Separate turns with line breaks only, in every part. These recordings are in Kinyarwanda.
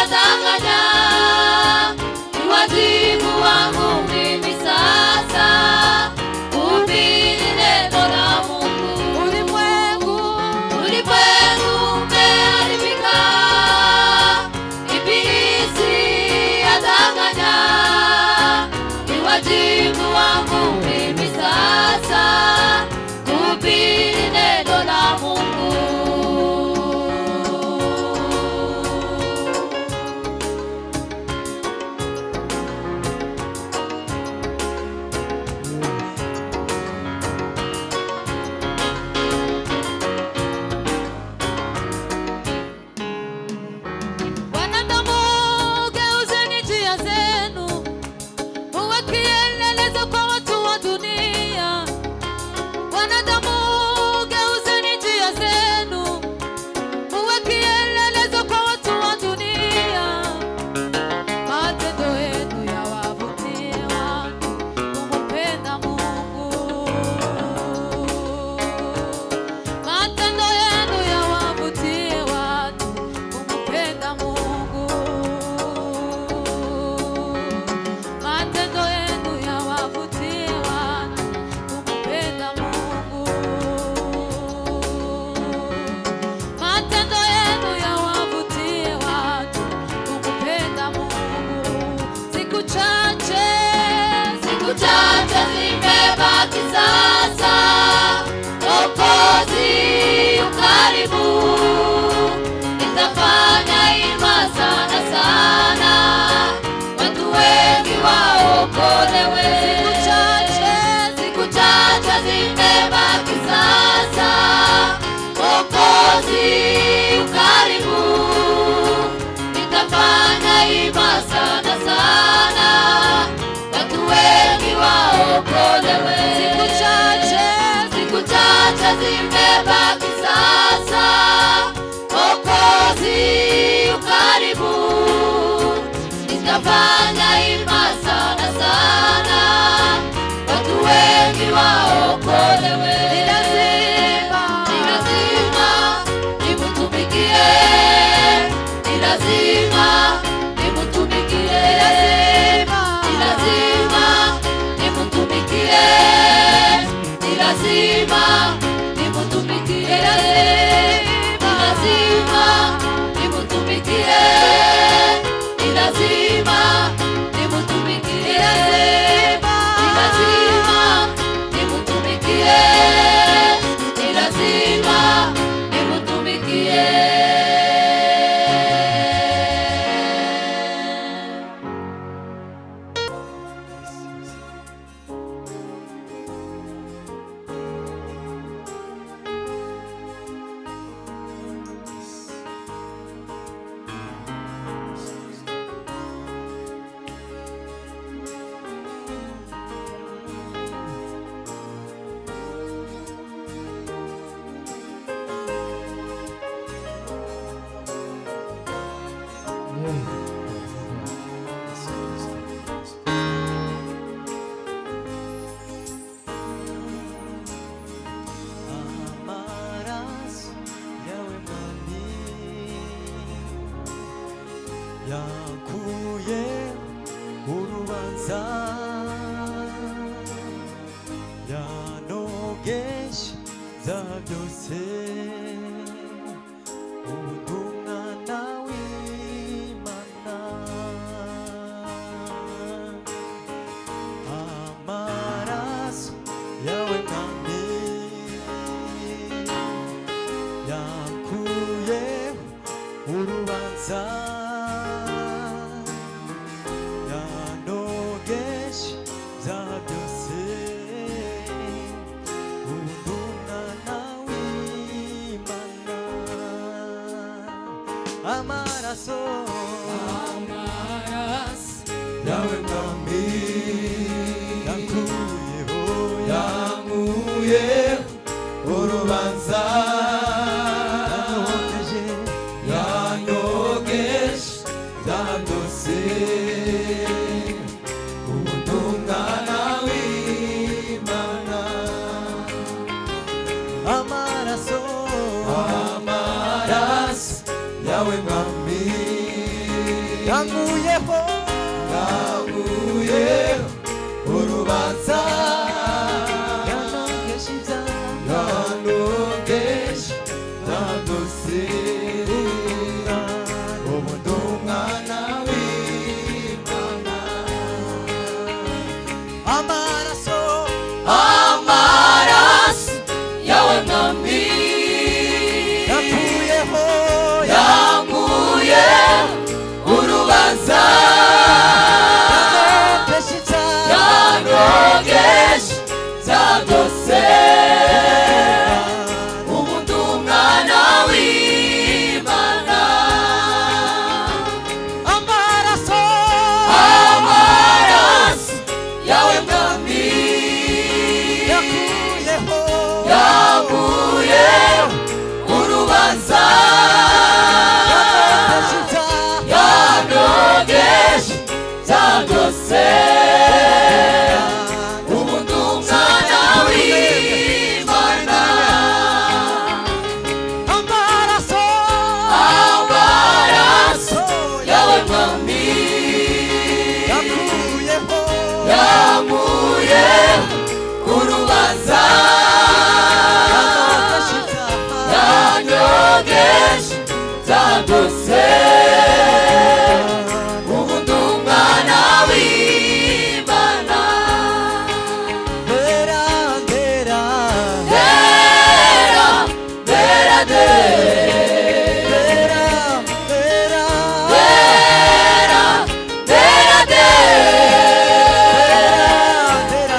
yadanganya, ni wajibu wangu mimi sasa kuhubiri neno la Mungu. Ulimwengu umeharibika, ibilisi yadanganya, ni wajibu wangu mimi sasa kuhubiri neno la Mungu. Wanadamu, geuzeni njia zenu, muwe kielelezo kwa watu wa dunia. Wanadamu, geuzeni njia zenu, muwe kielelezo kwa watu wa dunia. Matendo yenu yawavutie watu kumpenda Mungu. Matendo yenu yawavutie watu kumpenda Mungu. Matendo yenu yawavutie watu kumpenda Mungu. Matendo yenu yawavutie watu kumpenda Mungu. Siku chache zimebaki sasa, Mwokozi yu karibu. Nitafanya hima sana sana, watu wengi waokolewe. Siku chache zimebaki sasa, Mwokozi yu karibu. Nitafanya hima sana sana, watu wengi waokolewe. Siku chache zimebaki sasa, Mwokozi yu karibu. Nitafanya hima sana sana, watu wengi waokolewe. Ni lazima nimtumikie, ni lazima nimtumikie, ni lazima nimtumikie, ni lazima nimtumikie, ni lazima nimtumikie, ni lazima nimtumikie, ni lazima nimtumikie, ni lazima nimtumikie.
Amaraso yawe mwami, yakuye urubanza, yanogesha za byose. Ubu umwana w'Imana. Amaraso yawe mwami, yakuye urubanza, yanogesha za byose. Ubu umwana w'Imana. Amaraso yawe mwami, yakuye urubanza, yanogesha za byose. Ubu umwana w'Imana. Amaraso yawe mwami,
yankuyeho
urubanza
yanongesha ibyaha
yanongesha byandose ubu ndi umwana w'Imana
amaraso
amaraso yawe mwami
yankuyeho
yankuye urubanza
yanongesha ibyaha
yanongesha byandose ubu ndi umwana w'Imana
amaraso
amaraso yawe mwami
yankuyeho
yankuye urubanza
yanongesha ibyaha
yanongesha byandose ubu ndi umwana w'Imana
amaraso
amaraso yawe mwami
yankuyeho
yankuye urubanza
yanongesha ibyaha
yanyogesha byandose ubu ndi umwana w'Imana
Dera, dera,
dera dera dera
dera, dera,
dera dera dera
dera,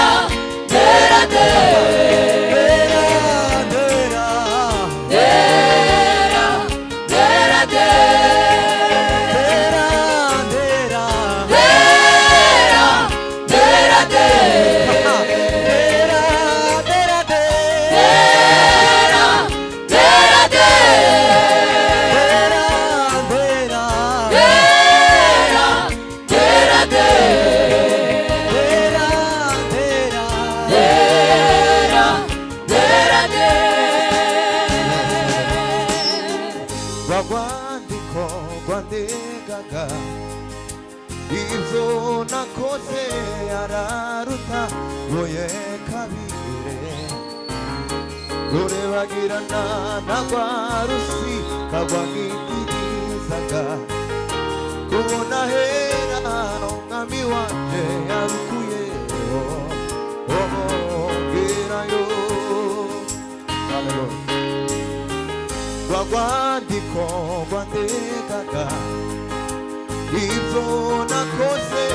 dera,
dera dera dera dera dera
rwandiko rwandegaga ibyo nakoze araruta boye kabire rurebagirana na rwa rusi kagwa nk'igirizaga kubona hera umwami wanje yarukuyeho ngerayo rwandiko rwandegaga ibyo nakoze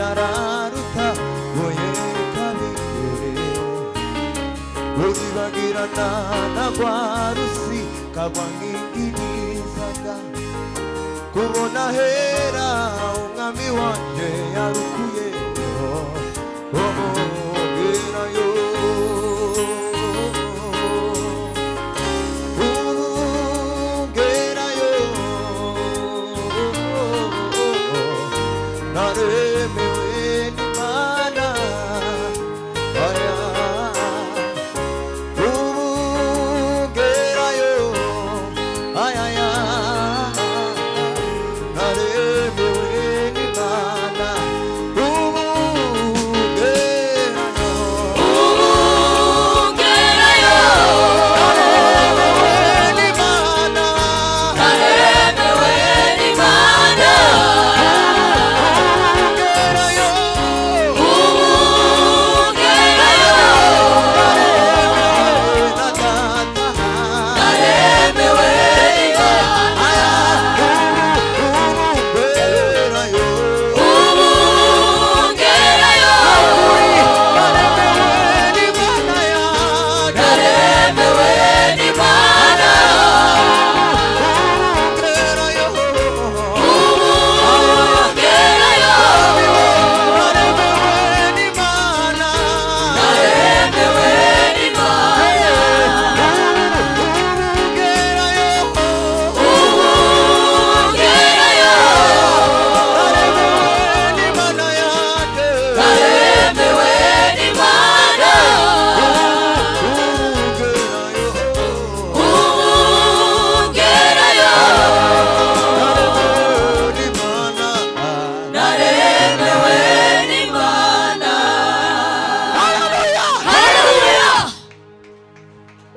araruta boye kabire ruzibagirana na rwa rusi kagwa nk'igirizaga kubona hera umwami wanje yarukuye